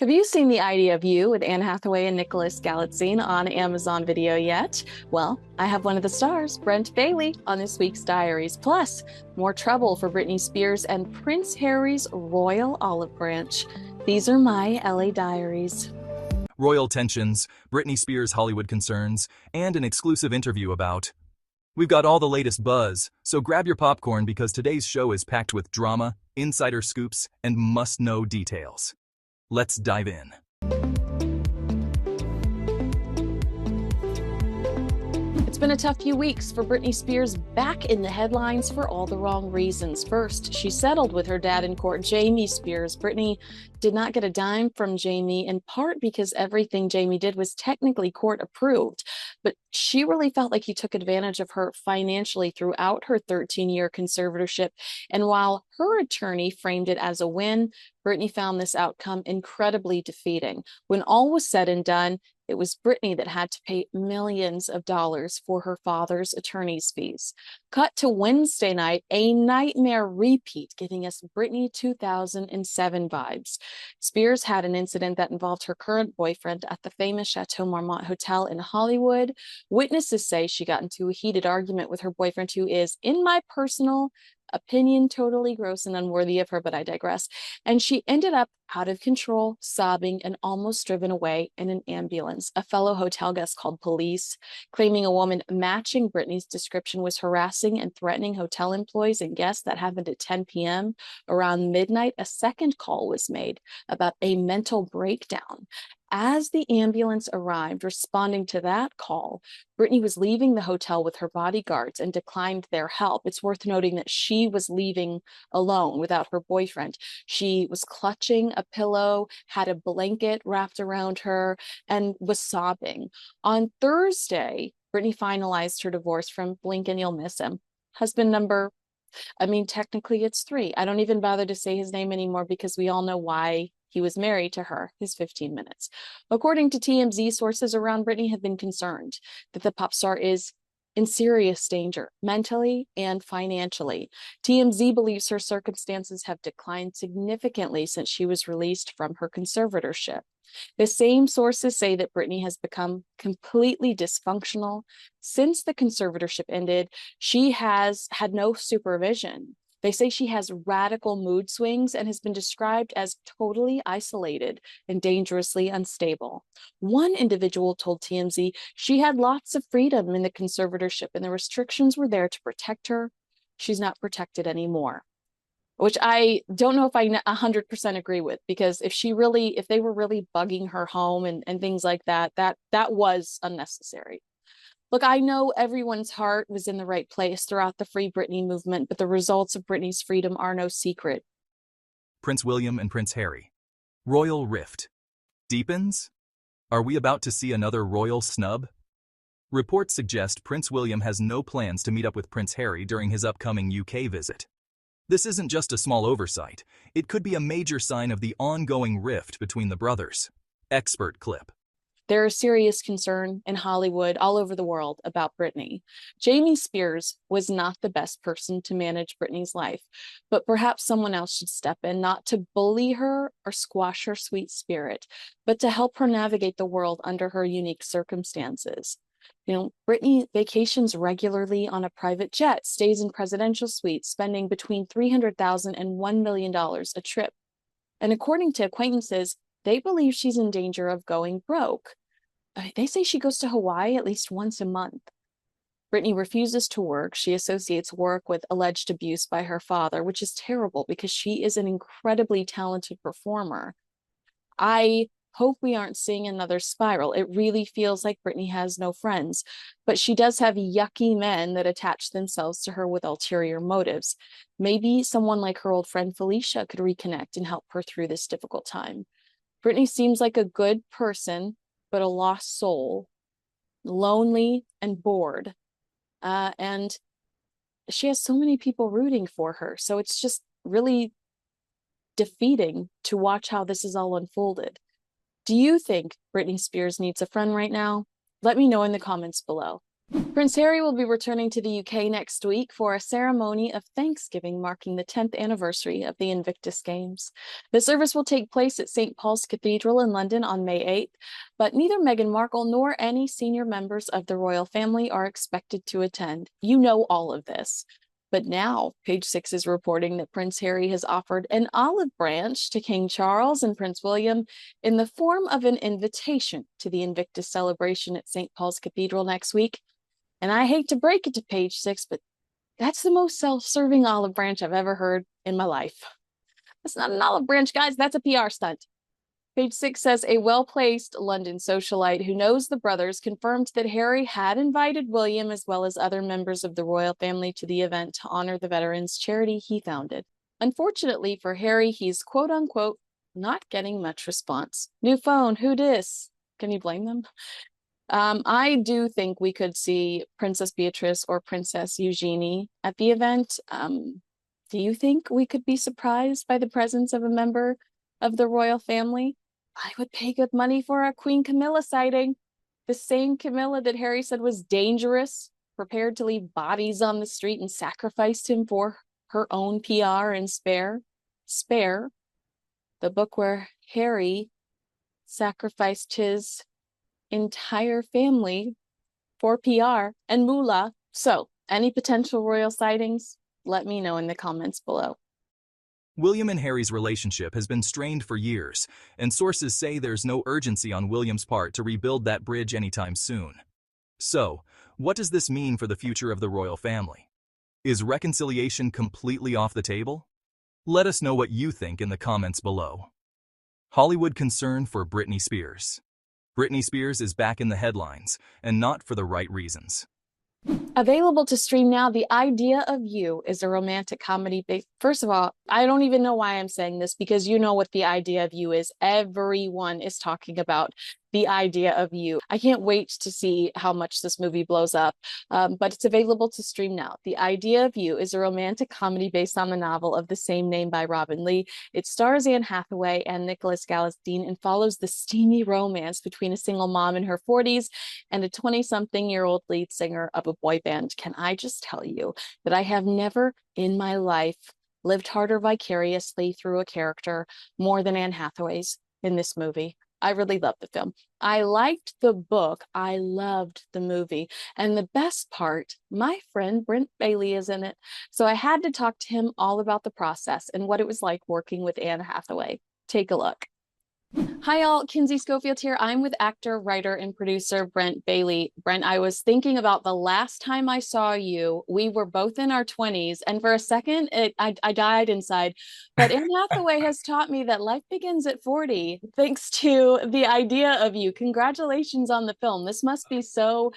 Have you seen The Idea of You with Anne Hathaway and Nicholas Galitzine on Amazon Video yet? Well, I have one of the stars, Brent Bailey, on this week's Diaries. Plus, more trouble for Britney Spears and Prince Harry's royal olive branch. These are my LA Diaries. Royal tensions, Britney Spears' Hollywood concerns, and an exclusive interview about. We've got all the latest buzz, so grab your popcorn because today's show is packed with drama, insider scoops, and must-know details. Let's dive in. It's been a tough few weeks for Britney Spears, back in the headlines for all the wrong reasons. First, she settled with her dad in court, Jamie Spears. Britney did not get a dime from Jamie, in part because everything Jamie did was technically court approved. But she really felt like he took advantage of her financially throughout her 13-year conservatorship. And while her attorney framed it as a win, Britney found this outcome incredibly defeating. When all was said and done, it was Britney that had to pay millions of dollars for her father's attorney's fees. Cut to Wednesday night, a nightmare repeat, giving us Britney 2007 vibes. Spears had an incident that involved her current boyfriend at the famous Chateau Marmont Hotel in Hollywood. Witnesses say she got into a heated argument with her boyfriend, who is, in my personal opinion, totally gross and unworthy of her, but I digress. And she ended up out of control, sobbing, and almost driven away in an ambulance. A fellow hotel guest called police, claiming a woman matching Britney's description was harassing and threatening hotel employees and guests. That happened at 10 p.m. Around midnight, a second call was made about a mental breakdown. As the ambulance arrived, responding to that call, Britney was leaving the hotel with her bodyguards and declined their help. It's worth noting that she was leaving alone without her boyfriend. She was clutching a pillow, had a blanket wrapped around her, and was sobbing. On Thursday, Britney finalized her divorce from, blink and you'll miss him, husband number, technically it's 3. I don't even bother to say his name anymore because we all know why he was married to her, his 15 minutes. According to TMZ, sources around Britney have been concerned that the pop star is in serious danger, mentally and financially. TMZ believes her circumstances have declined significantly since she was released from her conservatorship. The same sources say that Britney has become completely dysfunctional. Since the conservatorship ended, she has had no supervision. They say she has radical mood swings and has been described as totally isolated and dangerously unstable. One individual told TMZ she had lots of freedom in the conservatorship and the restrictions were there to protect her. She's not protected anymore, which I don't know if I 100% agree with, because if they were really bugging her home and things like that, that was unnecessary. Look, I know everyone's heart was in the right place throughout the Free Britney movement, but the results of Britney's freedom are no secret. Prince William and Prince Harry. Royal rift deepens? Are we about to see another royal snub? Reports suggest Prince William has no plans to meet up with Prince Harry during his upcoming UK visit. This isn't just a small oversight. It could be a major sign of the ongoing rift between the brothers. Expert clip. There is serious concern in Hollywood, all over the world, about Britney. Jamie Spears was not the best person to manage Britney's life, but perhaps someone else should step in, not to bully her or squash her sweet spirit, but to help her navigate the world under her unique circumstances. Britney vacations regularly on a private jet, stays in presidential suites, spending between $300,000 and $1 million a trip. And according to acquaintances, they believe she's in danger of going broke. They say she goes to Hawaii at least once a month. Britney refuses to work. She associates work with alleged abuse by her father, which is terrible because she is an incredibly talented performer. I hope we aren't seeing another spiral. It really feels like Britney has no friends, but she does have yucky men that attach themselves to her with ulterior motives. Maybe someone like her old friend Felicia could reconnect and help her through this difficult time. Britney seems like a good person, but a lost soul, lonely and bored. And she has so many people rooting for her. So it's just really defeating to watch how this is all unfolded. Do you think Britney Spears needs a friend right now? Let me know in the comments below. Prince Harry will be returning to the UK next week for a ceremony of Thanksgiving marking the 10th anniversary of the Invictus Games. The service will take place at St. Paul's Cathedral in London on May 8th, but neither Meghan Markle nor any senior members of the royal family are expected to attend. You know all of this. But now, Page Six is reporting that Prince Harry has offered an olive branch to King Charles and Prince William in the form of an invitation to the Invictus celebration at St. Paul's Cathedral next week. And I hate to break it to Page Six, but that's the most self-serving olive branch I've ever heard in my life. That's not an olive branch, guys. That's a PR stunt. Page Six says a well-placed London socialite who knows the brothers confirmed that Harry had invited William as well as other members of the royal family to the event to honor the veterans charity he founded. Unfortunately for Harry, he's quote unquote not getting much response. New phone, who dis? Can you blame them? I do think we could see Princess Beatrice or Princess Eugenie at the event. Do you think we could be surprised by the presence of a member of the royal family? I would pay good money for a Queen Camilla sighting. The same Camilla that Harry said was dangerous, prepared to leave bodies on the street and sacrificed him for her own PR and Spare, the book where Harry sacrificed his entire family for PR and moolah. So, any potential royal sightings? Let me know in the comments below. William and Harry's relationship has been strained for years, and sources say there's no urgency on William's part to rebuild that bridge anytime soon. So, what does this mean for the future of the royal family? Is reconciliation completely off the table? Let us know what you think in the comments below. Hollywood concern for Britney Spears. Britney Spears is back in the headlines, and not for the right reasons. Available to stream now, The Idea of You is a romantic comedy based. First of all, I don't even know why I'm saying this because you know what The Idea of You is. Everyone is talking about The Idea of You. I can't wait to see how much this movie blows up, but it's available to stream now. The Idea of You is a romantic comedy based on the novel of the same name by Robin Lee. It stars Anne Hathaway and Nicholas Galitzine and follows the steamy romance between a single mom in her 40s and a 20-something-year-old lead singer of a boy band. Can I just tell you that I have never in my life lived harder vicariously through a character more than Anne Hathaway's in this movie. I really loved the film. I liked the book. I loved the movie. And the best part, my friend Brent Bailey is in it. So I had to talk to him all about the process and what it was like working with Anne Hathaway. Take a look. Hi, all. Kinsey Schofield here. I'm with actor, writer, and producer Brent Bailey. Brent, I was thinking about the last time I saw you. We were both in our 20s, and for a second, I died inside. But Anne Hathaway has taught me that life begins at 40, thanks to The Idea of You. Congratulations on the film. This must be so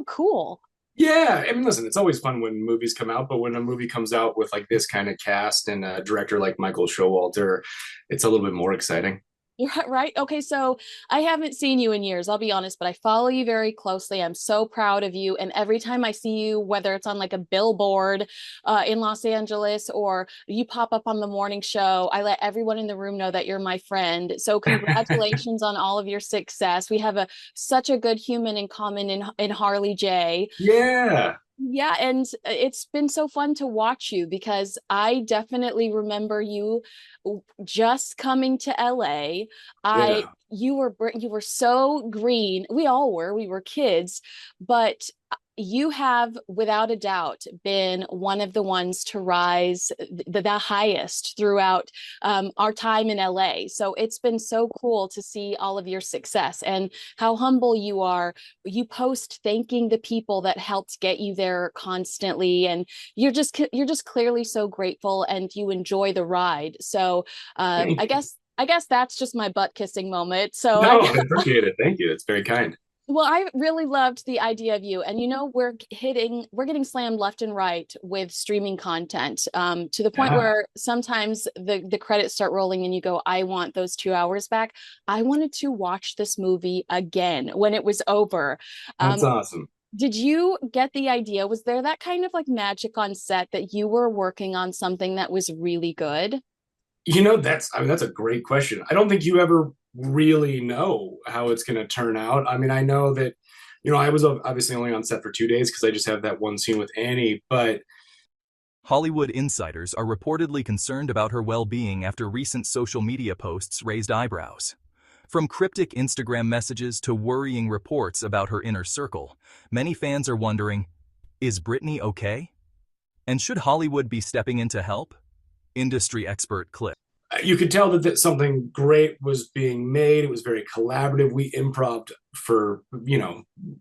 cool. Yeah, I mean, listen, it's always fun when movies come out, but when a movie comes out with like this kind of cast and a director like Michael Showalter, it's a little bit more exciting. Yeah, right. Okay, so I haven't seen you in years, I'll be honest, but I follow you very closely. I'm so proud of you. And every time I see you, whether it's on like a billboard in Los Angeles or you pop up on the morning show, I let everyone in the room know that you're my friend. So congratulations on all of your success. We have such a good human in common in Harley J. Yeah. Yeah, and it's been so fun to watch you because I definitely remember you just coming to LA. Yeah. You were so green. We all were. We were kids, but you have without a doubt been one of the ones to rise the highest throughout our time in LA. So it's been so cool to see all of your success and how humble you are. You post thanking the people that helped get you there constantly, and you're just clearly so grateful and you enjoy the ride. So I guess that's just my butt kissing moment. So No, I appreciate it. Thank you. It's very kind. well, I really loved The Idea of You. And you know, we're getting slammed left and right with streaming content to the point Yeah. where sometimes the credits start rolling and you go, I want those 2 hours back. I wanted to watch this movie again when it was over. That's awesome. Did you get the idea? Was there that kind of like magic on set that you were working on something that was really good? That's a great question. I don't think you ever really know how it's going to turn out. I mean, I know that I was obviously only on set for 2 days because I just have that one scene with Annie, but Hollywood insiders are reportedly concerned about her well-being after recent social media posts raised eyebrows. From cryptic Instagram messages to worrying reports about her inner circle, many fans are wondering, is Britney okay? And should Hollywood be stepping in to help? Industry expert Cliff. you could tell that something great was being made. It was very collaborative. We improv'd for,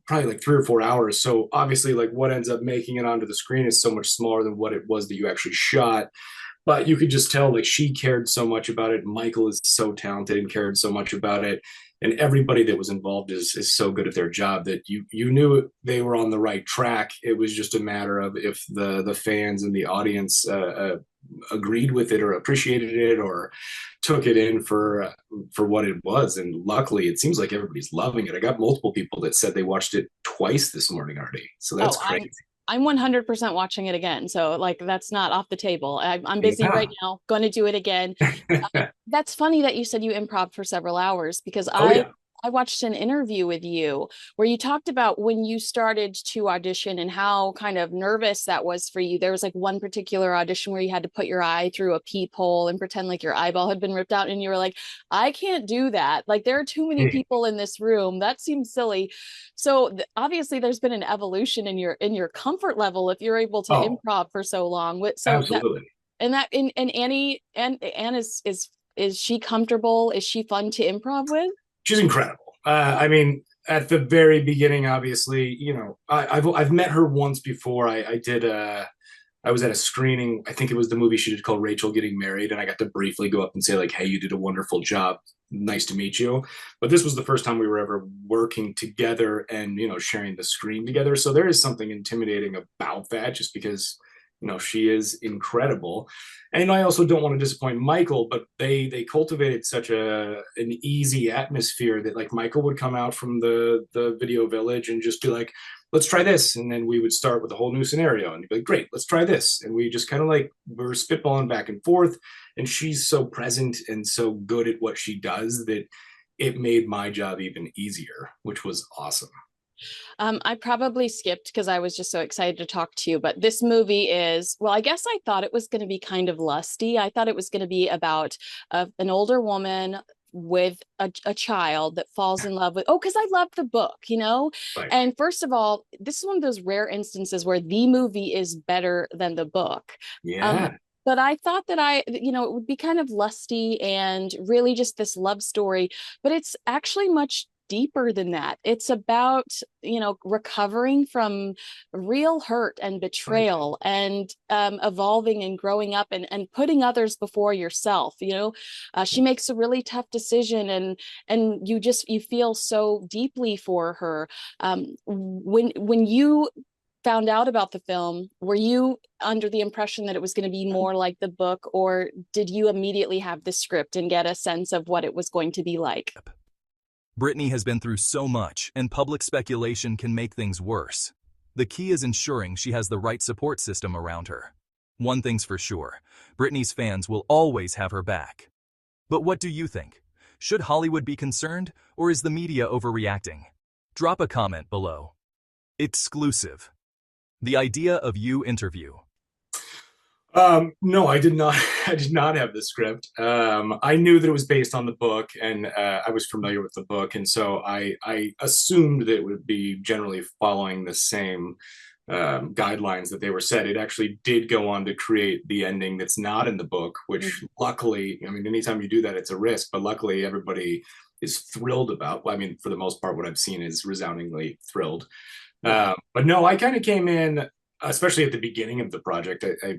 probably like 3 or 4 hours. So obviously, like what ends up making it onto the screen is so much smaller than what it was that you actually shot. But you could just tell like she cared so much about it. Michael is so talented and cared so much about it. And everybody that was involved is so good at their job that you knew they were on the right track. It was just a matter of if the fans and the audience agreed with it or appreciated it or took it in for what it was. And luckily, it seems like everybody's loving it. I got multiple people that said they watched it twice this morning already. So that's crazy. I'm 100% watching it again. So like, that's not off the table. I'm busy right now, going to do it again. That's funny that you said you improv for several hours because I watched an interview with you where you talked about when you started to audition and how kind of nervous that was for you. There was like one particular audition where you had to put your eye through a peephole and pretend like your eyeball had been ripped out. And you were like, I can't do that. Like there are too many people in this room. That seems silly. So obviously there's been an evolution in your comfort level if you're able to improv for so long. So absolutely. And Annie and Anne is she comfortable? Is she fun to improv with? She's incredible. I mean, at the very beginning, obviously, I've met her once before. I was at a screening. I think it was the movie she did called Rachel Getting Married, and I got to briefly go up and say like, "Hey, you did a wonderful job. Nice to meet you." But this was the first time we were ever working together and sharing the screen together. So there is something intimidating about that, just because she is incredible. And I also don't want to disappoint Michael, but they cultivated such an easy atmosphere that like Michael would come out from the video village and just be like, let's try this. And then we would start with a whole new scenario and he'd be like, great, let's try this. And we just kind of like were spitballing back and forth. And she's so present and so good at what she does that it made my job even easier, which was awesome. I probably skipped because I was just so excited to talk to you. But this movie is, well, I guess I thought it was going to be kind of lusty. I thought it was going to be about an older woman with a child that falls in love with, because I love the book, Right. And first of all, this is one of those rare instances where the movie is better than the book. Yeah. But I thought that it would be kind of lusty and really just this love story, but it's actually much deeper than that. It's about, recovering from real hurt and betrayal and evolving and growing up and putting others before yourself. She makes a really tough decision and you feel so deeply for her. When you found out about the film, were you under the impression that it was going to be more like the book, or did you immediately have the script and get a sense of what it was going to be like? Britney has been through so much, and public speculation can make things worse. The key is ensuring she has the right support system around her. One thing's for sure, Britney's fans will always have her back. But what do you think? Should Hollywood be concerned, or is the media overreacting? Drop a comment below. Exclusive. The Idea of You interview. No, I did not. I did not have the script. I knew that it was based on the book, and I was familiar with the book, and so I assumed that it would be generally following the same guidelines that they were set. It actually did go on to create the ending that's not in the book, which luckily, I mean, anytime you do that, it's a risk, but luckily everybody is thrilled about. Well, I mean, for the most part, what I've seen is resoundingly thrilled. But no, I kind of came in, especially at the beginning of the project. I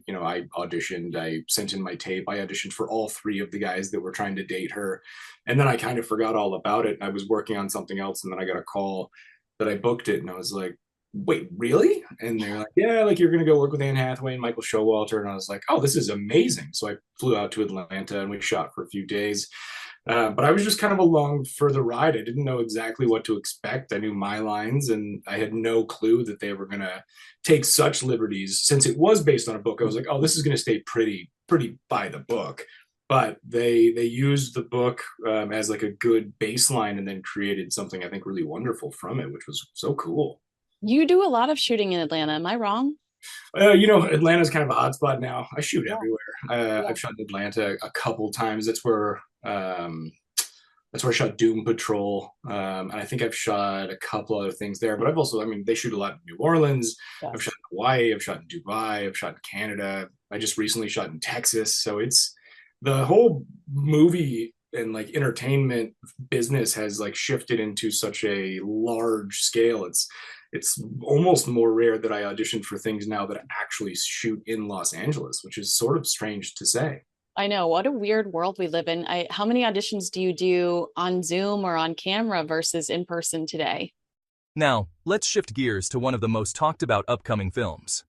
auditioned, I sent in my tape, I auditioned for all three of the guys that were trying to date her. And then I kind of forgot all about it. I was working on something else. And then I got a call that I booked it. And I was like, wait, really? And they're like, yeah, like you're going to go work with Anne Hathaway and Michael Showalter. And I was like, oh, this is amazing. So I flew out to Atlanta and we shot for a few days. But I was just kind of along for the ride. I didn't know exactly what to expect. I knew my lines, and I had no clue that they were going to take such liberties. Since it was based on a book, I was like, oh, this is going to stay pretty by the book. but they used the book as like a good baseline and then created something I think really wonderful from it, which was so cool. You do a lot of shooting in Atlanta. Am I wrong? Atlanta's kind of a hotspot now. I shoot Yeah. everywhere. Yeah. I've shot in Atlanta a couple times. That's where I shot Doom Patrol. And I think I've shot a couple other things there. But I've also, I mean, they shoot a lot in New Orleans. I've shot Yes. in Hawaii. I've shot in Dubai. I've shot in Canada. I just recently shot in Texas. So it's the whole movie and like entertainment business has like shifted into such a large scale. It's almost more rare that I audition for things now that actually shoot in Los Angeles, which is sort of strange to say. I know. What a weird world we live in. How many auditions do you do on Zoom or on camera versus in person today? Now, let's shift gears to one of the most talked about upcoming films.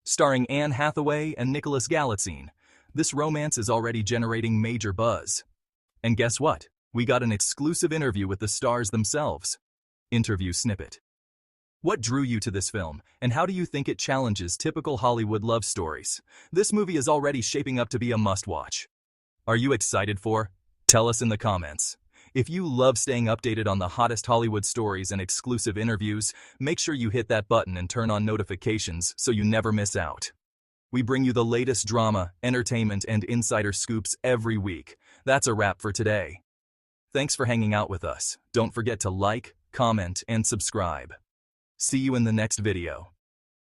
Starring Anne Hathaway and Nicholas Galitzine, this romance is already generating major buzz. And guess what? We got an exclusive interview with the stars themselves. Interview snippet. What drew you to this film, and how do you think it challenges typical Hollywood love stories? This movie is already shaping up to be a must-watch. Are you excited for? Tell us in the comments. If you love staying updated on the hottest Hollywood stories and exclusive interviews, make sure you hit that button and turn on notifications so you never miss out. We bring you the latest drama, entertainment, and insider scoops every week. That's a wrap for today. Thanks for hanging out with us. Don't forget to like, comment, and subscribe. See you in the next video.